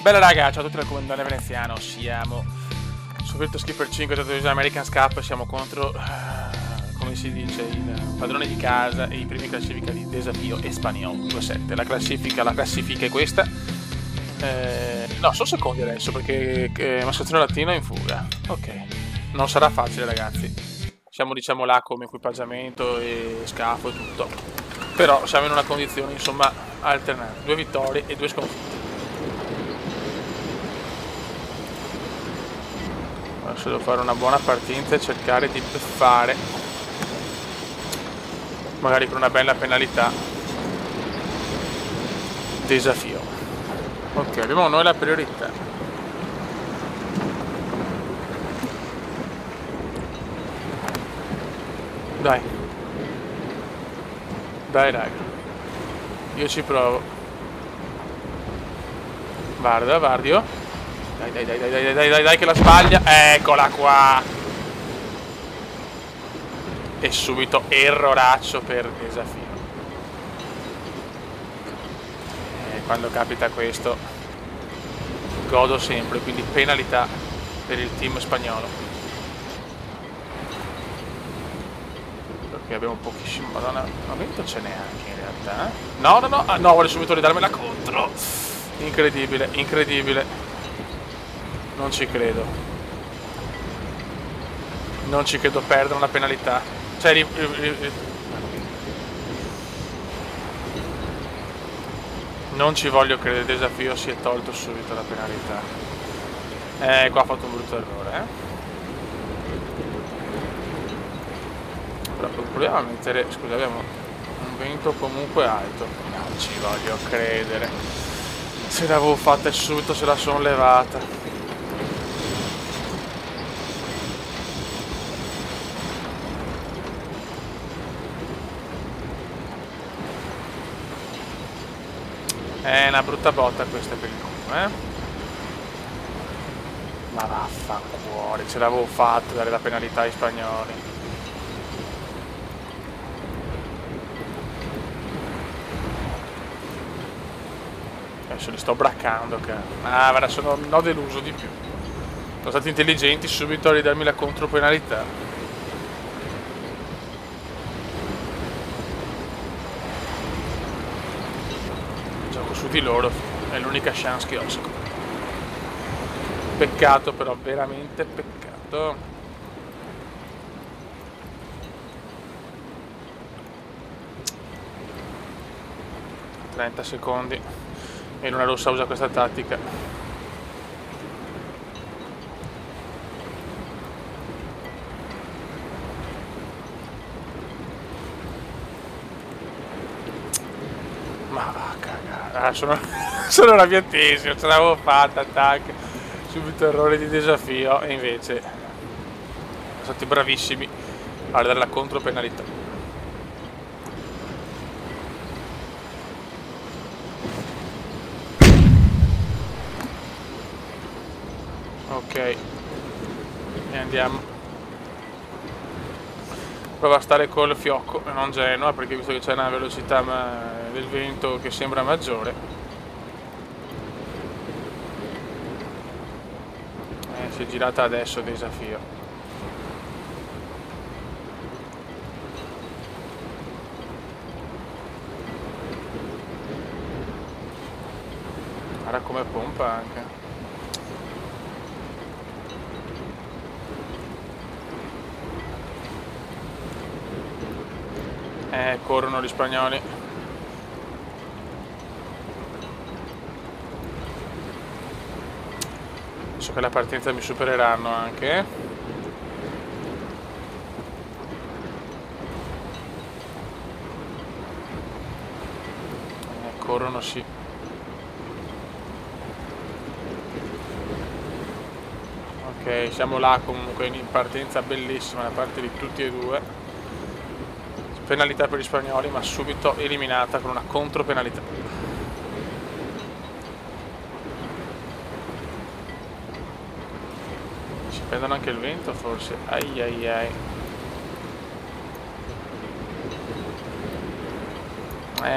Bella raga, ciao a tutti dal comandante veneziano, siamo su Virtua Skipper 5 American Cup, siamo contro, come si dice, il padrone di casa e i primi classifica di Desafio Espagnol 2-7. La classifica è questa. No, sono secondi adesso perché Mascazione Latino è in fuga. Ok, non sarà facile ragazzi. Siamo diciamo là come equipaggiamento e scafo e tutto. Però siamo in una condizione insomma alternata, 2 vittorie e 2 sconfitte. Adesso devo fare una buona partita e cercare di fare magari con una bella penalità Desafio. Ok, abbiamo noi la priorità. Dai raga, io ci provo. Guarda, Vardio. Dai che la sbaglia. Eccola qua. E subito erroraccio per Desafio. Quando capita questo godo sempre, quindi penalità per il team spagnolo. Perché abbiamo pochissimo. Madonna, un vento ce n'è anche in realtà. No, vuole subito ridarmela contro. Incredibile. Non ci credo perdere una penalità. Cioè, non ci voglio credere, Desafio si è tolto subito la penalità. Qua ha fatto un brutto errore, Però proviamo a mettere. Scusa, abbiamo un vento comunque alto. Non ci voglio credere. Se l'avevo fatta e subito se la sono levata. È una brutta botta questa per il culo, Ma vaffanculo, ce l'avevo fatto dare la penalità ai spagnoli. Adesso li sto braccando, guarda, sono deluso di più. Sono stati intelligenti subito a ridarmi la contropenalità. Su di loro è l'unica chance che ho secondo me. Peccato però, veramente peccato. ...30 secondi e Luna Rossa usa questa tattica. Ma va cagare, sono arrabbiatissimo, ce l'avevo fatta, attack, subito errore di Desafio e invece sono stati bravissimi a dare la contropenalità. Ok, e andiamo. Prova a stare col fiocco e non Genoa, perché visto che c'è una velocità del vento che sembra maggiore, si è girata adesso Desafio. Guarda come pompa anche. Corrono gli spagnoli. So che la partenza mi supereranno anche. Corrono sì. Ok, siamo là comunque in partenza bellissima da parte di tutti e due. Penalità per gli spagnoli, ma subito eliminata con una contropenalità. Si prendono anche il vento forse. Ai.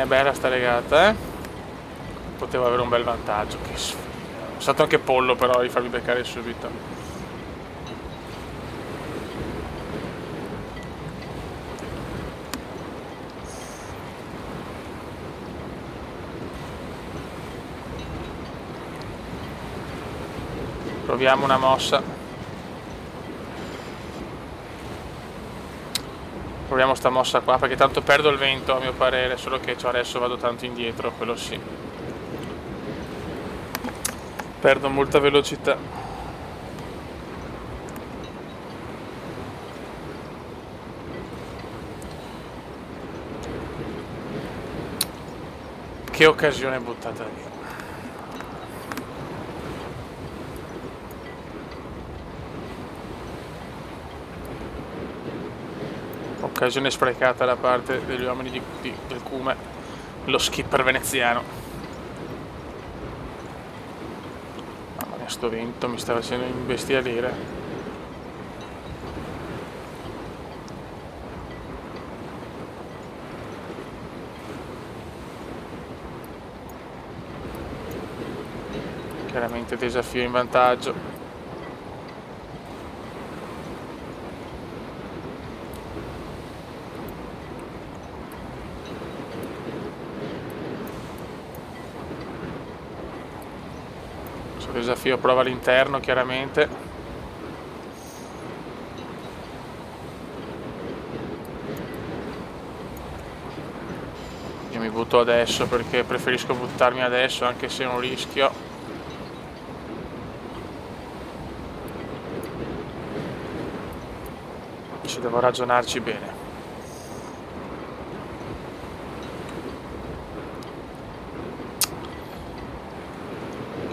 Bella sta regata, Potevo avere un bel vantaggio. Che sfiga. È stato anche pollo però di farmi beccare subito. Proviamo una mossa. Proviamo sta mossa qua, perché tanto perdo il vento a mio parere, solo che adesso vado tanto indietro, quello sì. Perdo molta velocità. Che occasione buttata via. Occasione sprecata da parte degli uomini del Cume, lo skipper veneziano. Mamma mia, sto vento mi sta facendo imbestialire. Chiaramente desafio in vantaggio. Desafio prova all'interno, chiaramente. Io mi butto adesso perché preferisco buttarmi adesso, anche se è un rischio. Ci devo ragionarci bene.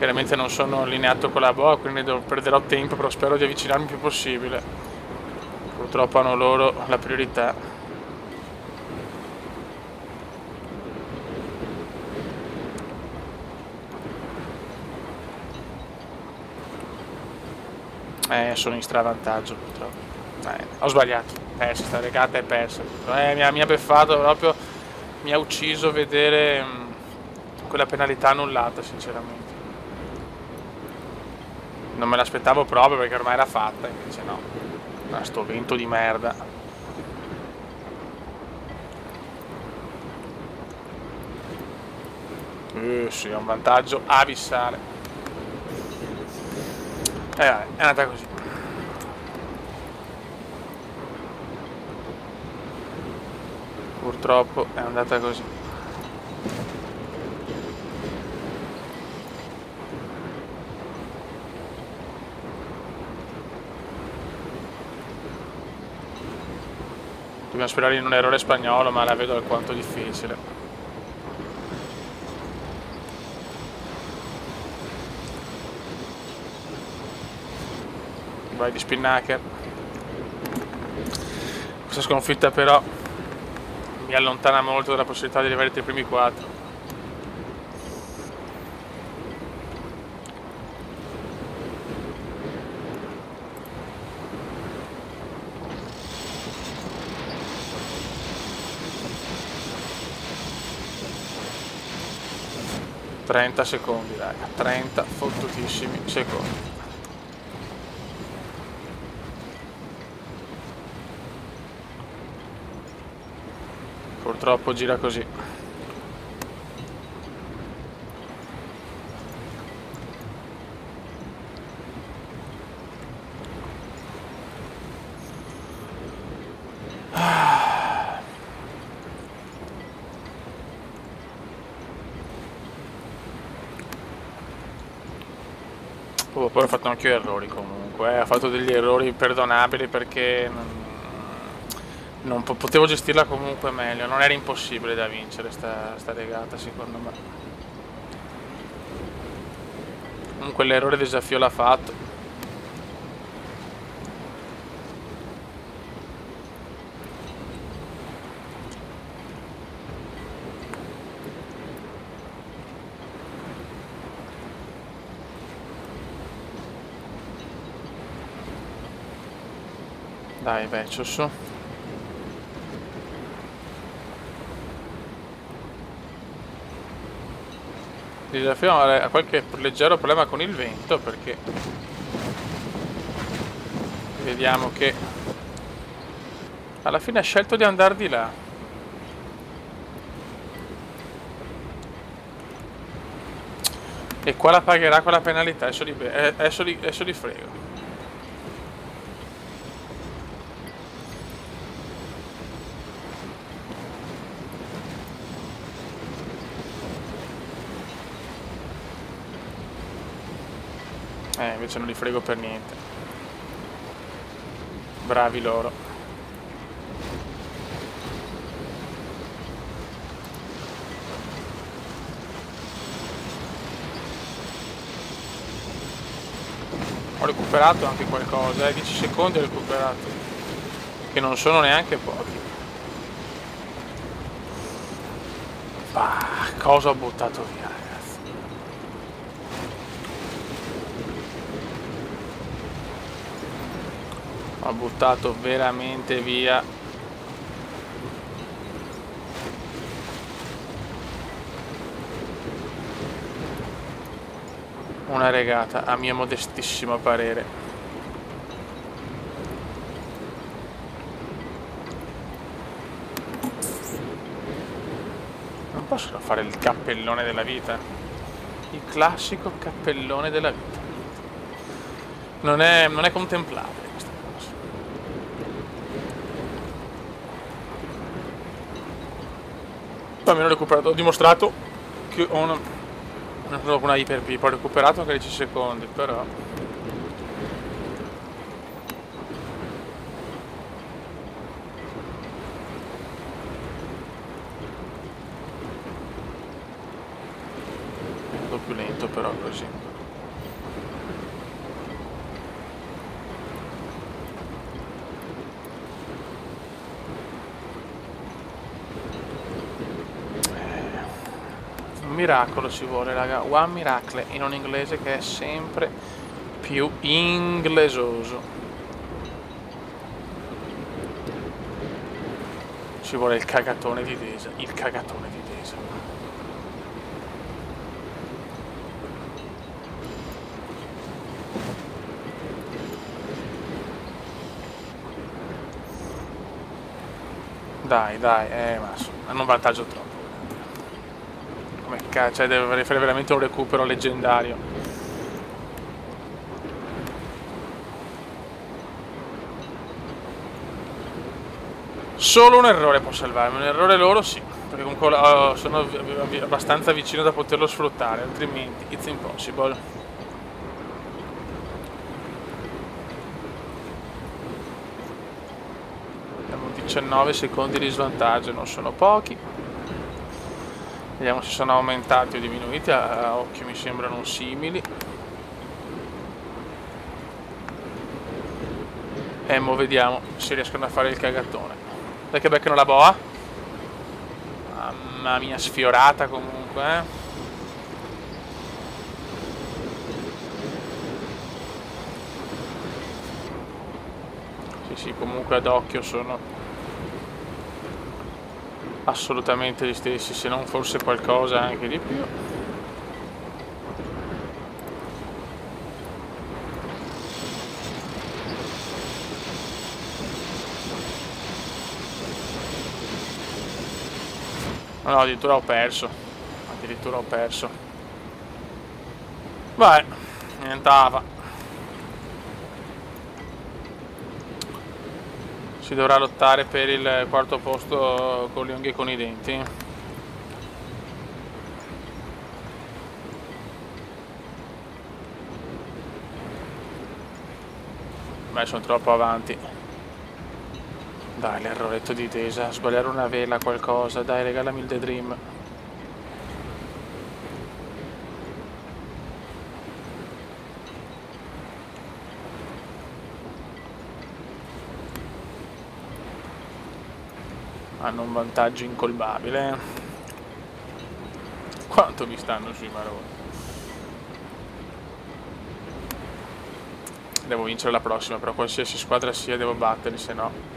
Chiaramente non sono allineato con la boa, quindi perderò tempo, però spero di avvicinarmi il più possibile. Purtroppo hanno loro la priorità. Sono in stravantaggio purtroppo. Ho sbagliato, persa, sta regata è persa. Mi ha beffato proprio, mi ha ucciso vedere quella penalità annullata, sinceramente. Non me l'aspettavo proprio perché ormai era fatta, invece no. Sto vento di merda. Sì, è un vantaggio abissale. Vabbè, è andata così. Purtroppo è andata così. Dobbiamo sperare in un errore spagnolo, ma la vedo alquanto difficile. Vai di Spinnaker. Questa sconfitta però mi allontana molto dalla possibilità di arrivare tra i primi 4. ...30 secondi, raga, 30 fottutissimi secondi. Purtroppo gira così. Poi ho fatto anche io errori comunque, ho fatto degli errori imperdonabili perché non potevo gestirla comunque meglio, non era impossibile da vincere sta regata secondo me. Comunque l'errore desafio l'ha fatto. Dai, beccio su. Desafio ha qualche leggero problema con il vento, perché vediamo che alla fine ha scelto di andare di là. E qua la pagherà con la penalità, adesso li frego. Invece non li frego per niente. Bravi loro. Ho recuperato anche qualcosa, 10 secondi ho recuperato, che non sono neanche pochi. Cosa ho buttato via, ragazzi? Ho buttato veramente via una regata, a mio modestissimo parere. Non posso fare il cappellone della vita? Il classico cappellone della vita. Non è contemplabile questa cosa. Almeno ho recuperato, ho dimostrato che ho una iper pip, ho recuperato anche 10 secondi, però è un po' più lento, però così. Un miracolo ci vuole, raga, one miracle in un inglese che è sempre più inglesoso. Ci vuole il cagatone di Desa, il cagatone di Desa. Dai, ma hanno un vantaggio troppo. Cioè deve fare veramente un recupero leggendario. Solo un errore può salvarmi, un errore loro sì, perché comunque sono abbastanza vicino da poterlo sfruttare, altrimenti it's impossible. Abbiamo 19 secondi di svantaggio, non sono pochi. Vediamo se sono aumentati o diminuiti, a occhio mi sembrano simili. Mo vediamo se riescono a fare il cagatone. Dai che beccano la boa. Mamma mia, sfiorata comunque, Sì, comunque ad occhio sono assolutamente gli stessi, se non forse qualcosa anche di più. No, addirittura ho perso. Beh, nientava. Si dovrà lottare per il quarto posto con le unghie e con i denti. Beh, sono troppo avanti. Dai, l'erroretto di Desa, sbagliare una vela, qualcosa. Dai, regalami il The Dream. Hanno un vantaggio incolmabile. Quanto mi stanno sui maroni. Devo vincere la prossima, però qualsiasi squadra sia devo batterli, se no.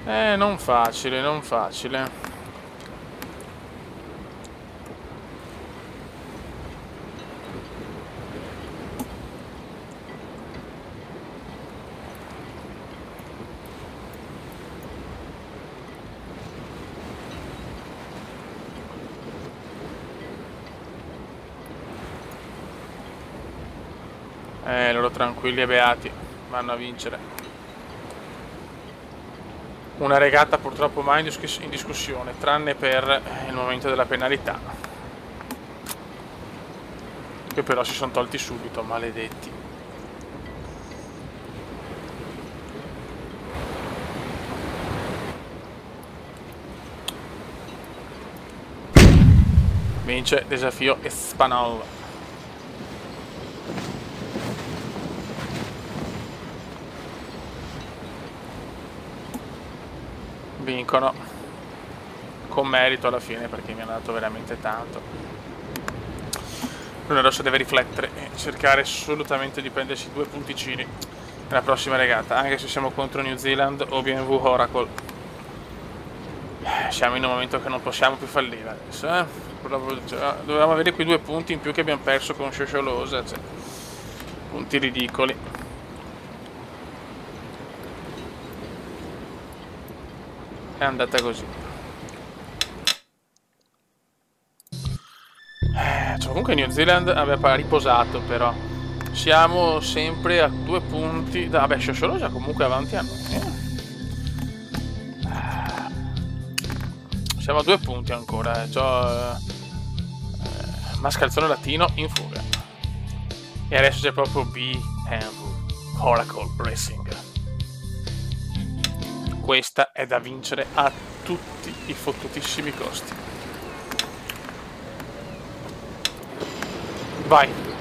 Non facile. Loro tranquilli e beati vanno a vincere una regata purtroppo mai in discussione, tranne per il momento della penalità, che però si sono tolti subito, maledetti. Vince desafio Espanol. Vincono con merito alla fine, perché mi hanno dato veramente tanto. Luna Rossa deve riflettere e cercare assolutamente di prendersi 2 punticini nella prossima regata, anche se siamo contro New Zealand o BMW Oracle. Siamo in un momento che non possiamo più fallire adesso, Dovevamo avere quei 2 punti in più che abbiamo perso con Sciosciolosa, cioè, punti ridicoli. È andata così. Cioè, comunque New Zealand aveva riposato, però siamo sempre a 2 punti vabbè, Sciosciolosa comunque avanti a noi. Siamo a 2 punti ancora, mascalzone latino in fuga. E adesso c'è proprio BMW Oracle Racing. Questa è da vincere a tutti i fottutissimi costi. Vai!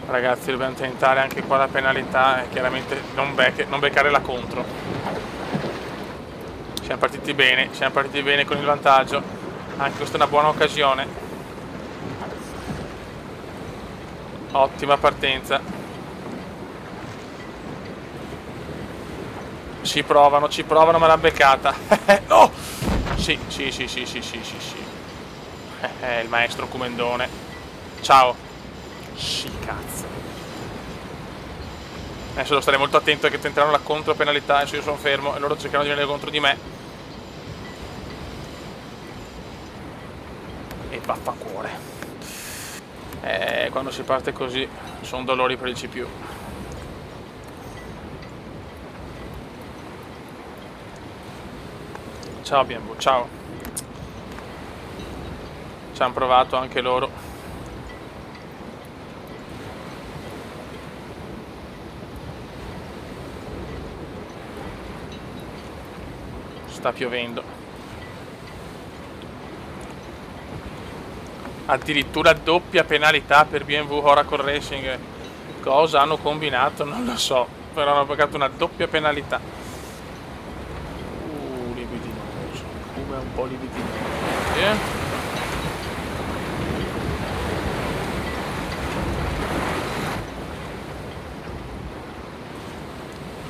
Ragazzi, dobbiamo tentare anche qua la penalità e chiaramente non beccare la contro. Siamo partiti bene con il vantaggio. Anche questa è una buona occasione. Ottima partenza. Ci provano, ma l'ha beccata. No! Sì. Il maestro Cumendone. Ciao. Sì, cazzo. Adesso devo stare molto attento che tenteranno la contropenalità. Adesso io sono fermo e loro cercheranno di venire contro di me. E vaffancuore. Quando si parte così sono dolori per il CPU. Ciao BMW, ciao. Ci hanno provato anche loro. Sta piovendo. Addirittura doppia penalità per BMW Oracle Racing. Cosa hanno combinato? Non lo so. Però hanno pagato una doppia penalità. Libidinoso. Come un po' libidinoso.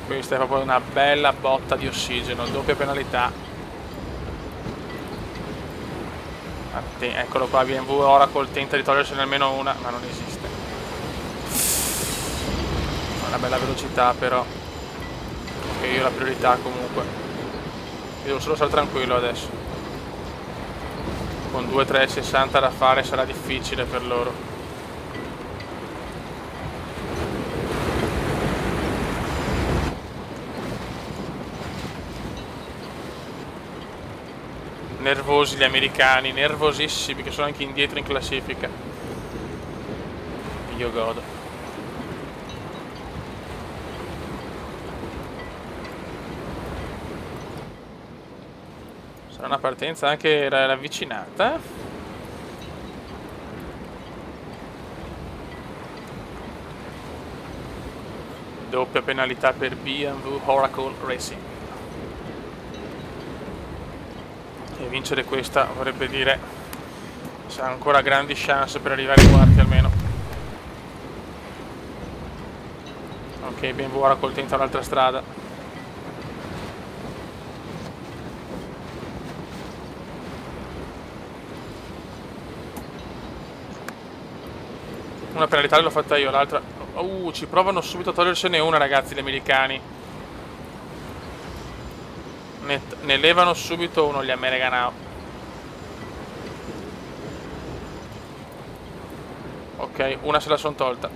Questa è proprio una bella botta di ossigeno, doppia penalità. Eccolo qua, BMW Oracle tenta di togliersene almeno una, ma non esiste. Una bella velocità però. E io ho la priorità comunque. Io devo solo stare tranquillo adesso. Con 2-3-60 da fare sarà difficile per loro. Nervosi gli americani, nervosissimi, che sono anche indietro in classifica. Io godo. Sarà una partenza anche ravvicinata. Doppia penalità per BMW Oracle Racing. E vincere questa vorrebbe dire che ha ancora grandi chance per arrivare ai quarti almeno. Ok, BMW Oracle tenta un'altra strada. Una penalità l'ho fatta io, l'altra Ci provano subito a togliersene una, ragazzi, gli americani. Ne levano subito uno gli American. Ok, una se la sono tolta.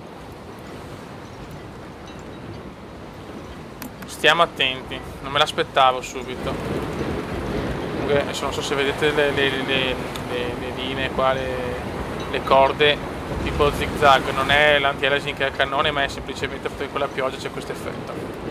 Stiamo attenti, non me l'aspettavo subito. Comunque adesso non so se vedete le linee qua, le corde tipo zig zag. Non è l'anti-aliasing che è il cannone, ma è semplicemente perché con la pioggia c'è questo effetto.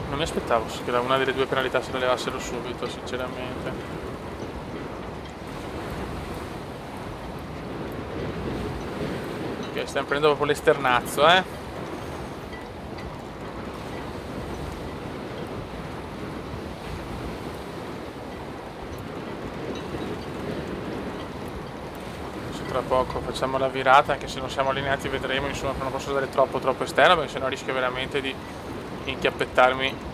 Non mi aspettavo che una delle due penalità se la levassero subito, sinceramente. Ok, stiamo prendendo proprio l'esternazzo, eh. Tra poco facciamo la virata, anche se non siamo allineati vedremo, insomma, non posso andare troppo esterno perché sennò rischio veramente di inchiappettarmi.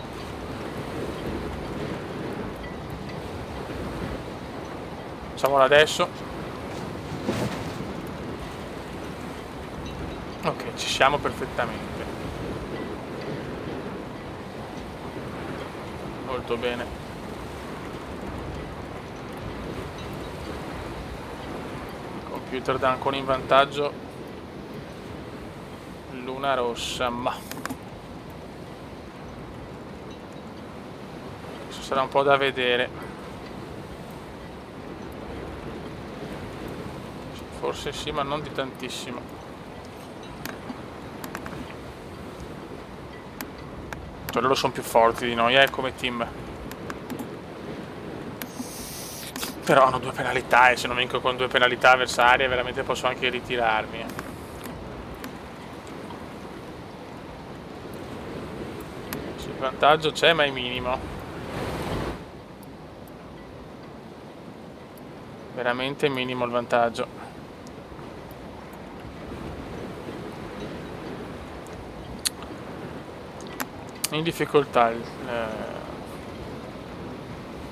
Facciamola adesso. Ok, ci siamo perfettamente. Molto bene. Computer dà ancora in vantaggio Luna Rossa, ma questo sarà un po' da vedere. Forse sì, ma non di tantissimo. Cioè loro sono più forti di noi, come team. Però hanno due penalità e se non vinco con due penalità avversarie veramente posso anche ritirarmi. Il vantaggio c'è, ma è minimo. Veramente minimo il vantaggio. In difficoltà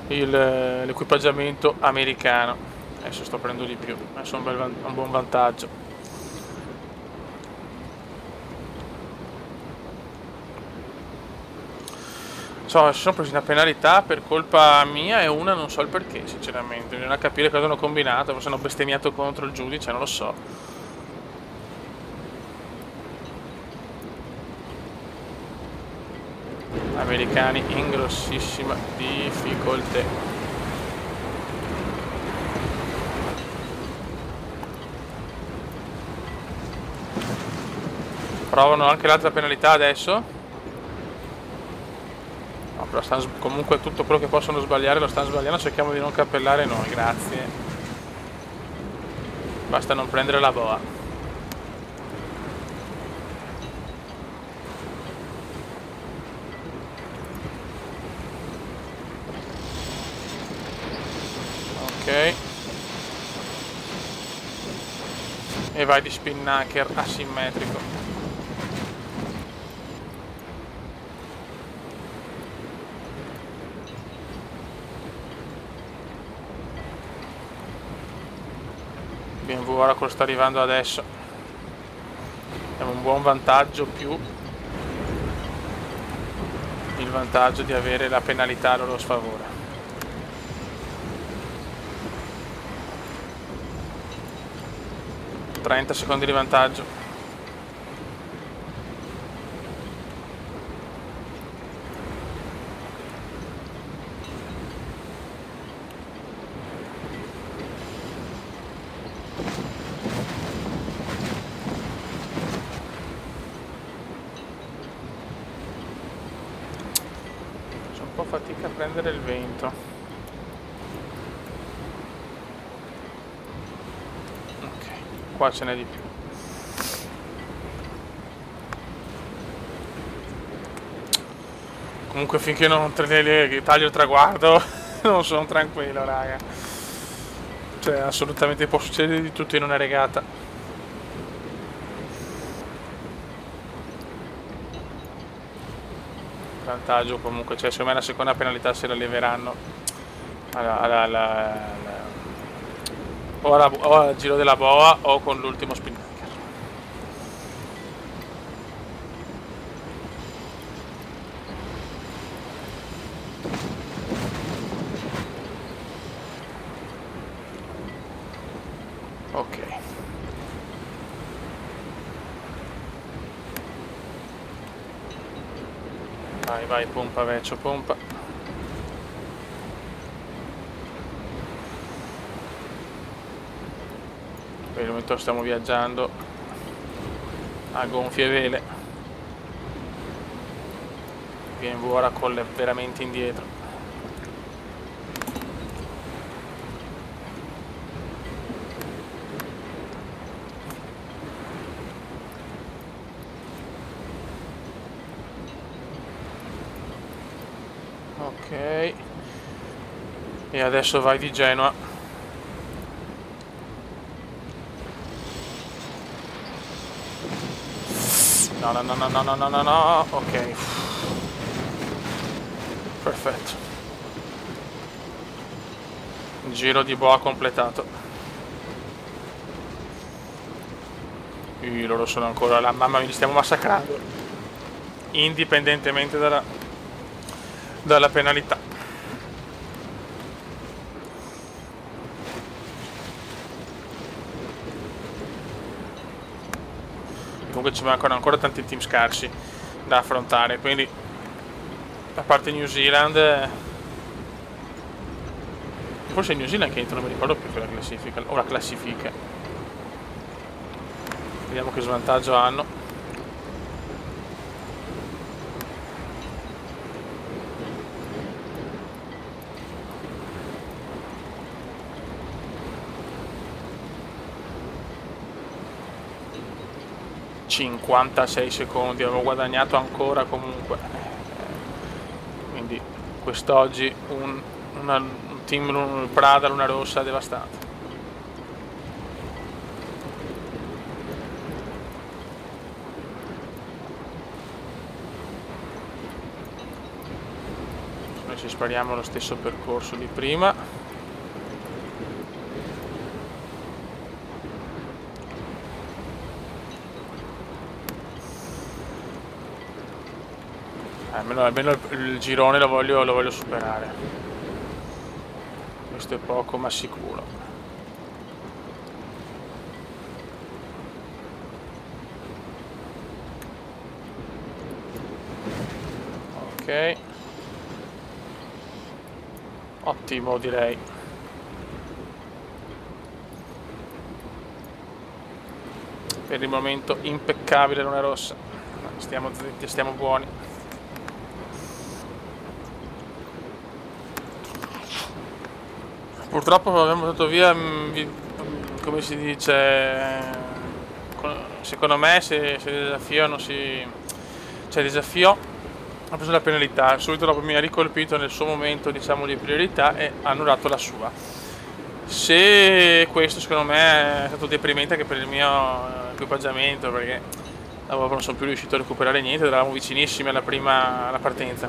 l'equipaggiamento americano. Adesso sto prendendo di più, adesso è un buon vantaggio. So, si sono presi una penalità per colpa mia e una non so il perché, sinceramente. Bisogna capire cosa hanno combinato, forse hanno bestemmiato contro il giudice, non lo so. Americani in grossissima difficoltà. Provano anche l'altra penalità adesso. No, però comunque tutto quello che possono sbagliare lo stanno sbagliando. Cerchiamo di non cappellare noi, grazie. Basta non prendere la boa. Ok. E vai di spinnaker asimmetrico. BMW Oracle sta arrivando adesso. Abbiamo un buon vantaggio più il vantaggio di avere la penalità a loro sfavore. ...30 secondi di vantaggio. C'è un po' fatica a prendere il vento. Qua ce n'è di più. Comunque finché non taglio il traguardo non sono tranquillo, raga. Cioè assolutamente può succedere di tutto in una regata. vantaggio comunque, cioè secondo me la seconda penalità se la leveranno o al giro della boa o con l'ultimo spin. Ok. Vai, vai, pompa, vecchio, pompa. Per il momento stiamo viaggiando a gonfie vele. BMW ora colle veramente indietro. Ok, e adesso vai di Genoa. No, no, no, no, no, no, no, no, no. Ok, perfetto. Giro di boa completato. Loro sono ancora là, mamma mia, li stiamo massacrando, indipendentemente dalla penalità. Comunque ci mancano ancora tanti team scarsi da affrontare, quindi a parte New Zealand, forse New Zealand che non mi ricordo più quella classifica, o la classifica. Vediamo che svantaggio hanno. ...56 secondi, avevo guadagnato ancora comunque, quindi quest'oggi un team Prada Luna Rossa devastante. Noi ci spariamo lo stesso percorso di prima. Almeno il girone lo voglio superare. Questo è poco ma sicuro. Ok. Ottimo, direi. Per il momento impeccabile Luna Rossa. Stiamo zitti, stiamo buoni. Purtroppo abbiamo buttato via, come si dice, secondo me se desafio non si... cioè desafio ha preso la penalità, subito dopo mi ha ricolpito nel suo momento, diciamo, di priorità e ha annullato la sua. Se questo secondo me è stato deprimente anche per il mio equipaggiamento, perché dopo non sono più riuscito a recuperare niente, eravamo vicinissimi alla partenza.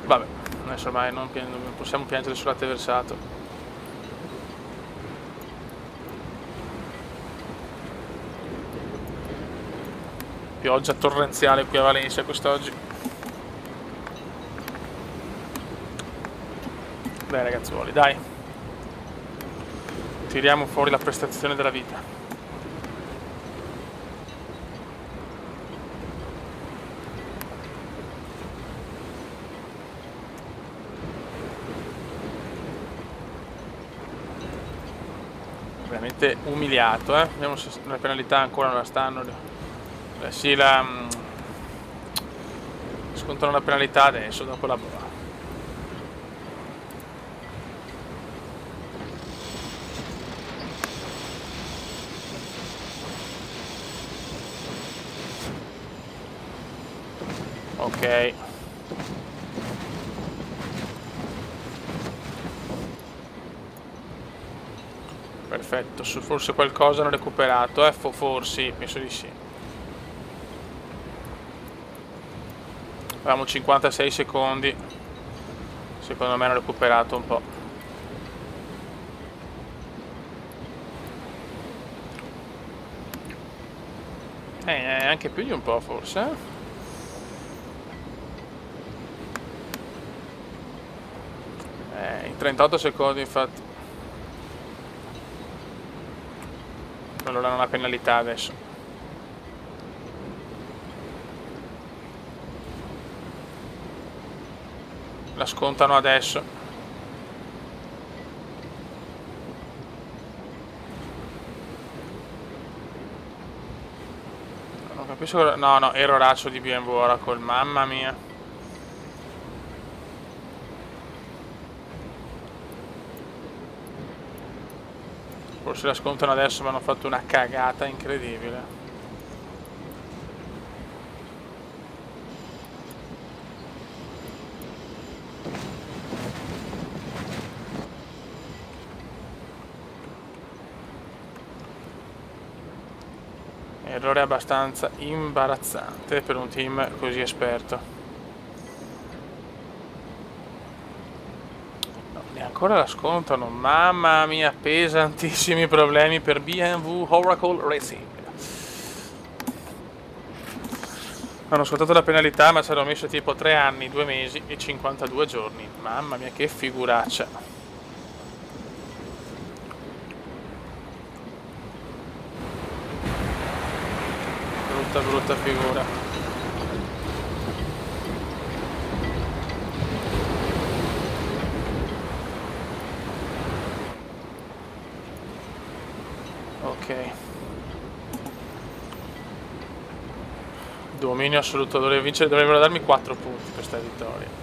Vabbè. Adesso ormai non possiamo piangere sul latte versato. Pioggia torrenziale qui a Valencia quest'oggi. Dai ragazzuoli, dai. Tiriamo fuori la prestazione della vita. Veramente umiliato, vediamo se la penalità ancora non la stanno. Sì, scontano la penalità adesso dopo la boa. Ok. Perfetto, forse qualcosa hanno recuperato, forse, penso di sì. Avevamo 56 secondi. Secondo me hanno recuperato un po'. Anche più di un po' forse. In 38 secondi infatti. Allora non ha penalità adesso. La scontano adesso. Non capisco. No, erroraccio di BMW Oracle, mamma mia. Forse la scontano adesso, ma hanno fatto una cagata incredibile. Errore abbastanza imbarazzante per un team così esperto. No, neanche la scontano. Mamma mia, pesantissimi problemi per BMW Oracle Racing. Hanno scontato la penalità, ma ci hanno messo tipo 3 anni, 2 mesi e 52 giorni. Mamma mia, che figuraccia. Brutta figura. Ok. Dominio assoluto, dovevo vincere, dovrebbero darmi 4 punti per questa vittoria.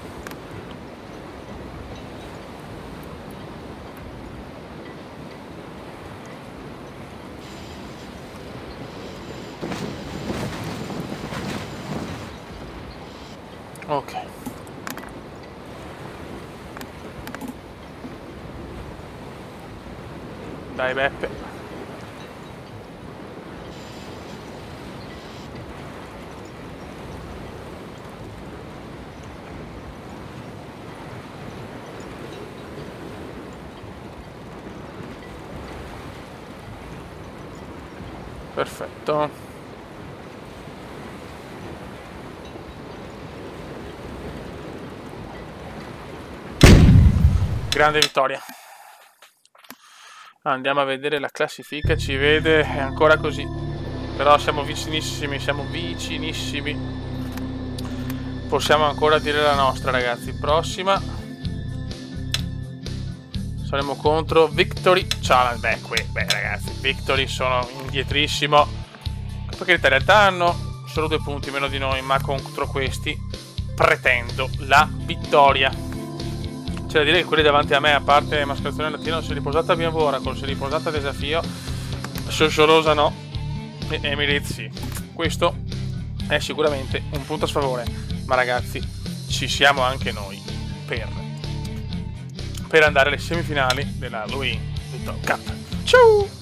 Ok. Dai Beppe. Perfetto. Grande vittoria. Andiamo a vedere la classifica, ci vede, è ancora così. Però siamo vicinissimi, Possiamo ancora dire la nostra, ragazzi. Prossima saremo contro Victory Challenge. Beh ragazzi, Victory sono indietrissimo. Perché in realtà hanno solo 2 punti meno di noi, ma contro questi pretendo la vittoria. C'è da dire che quelli davanti a me, a parte Mascarazione Latino, si è riposata BMW Oracle, si è riposata Desafio, Sociolosa no, e Emirates sì. Questo è sicuramente un punto a sfavore, ma ragazzi, ci siamo anche noi per andare alle semifinali della Halloween Cup. Ciao!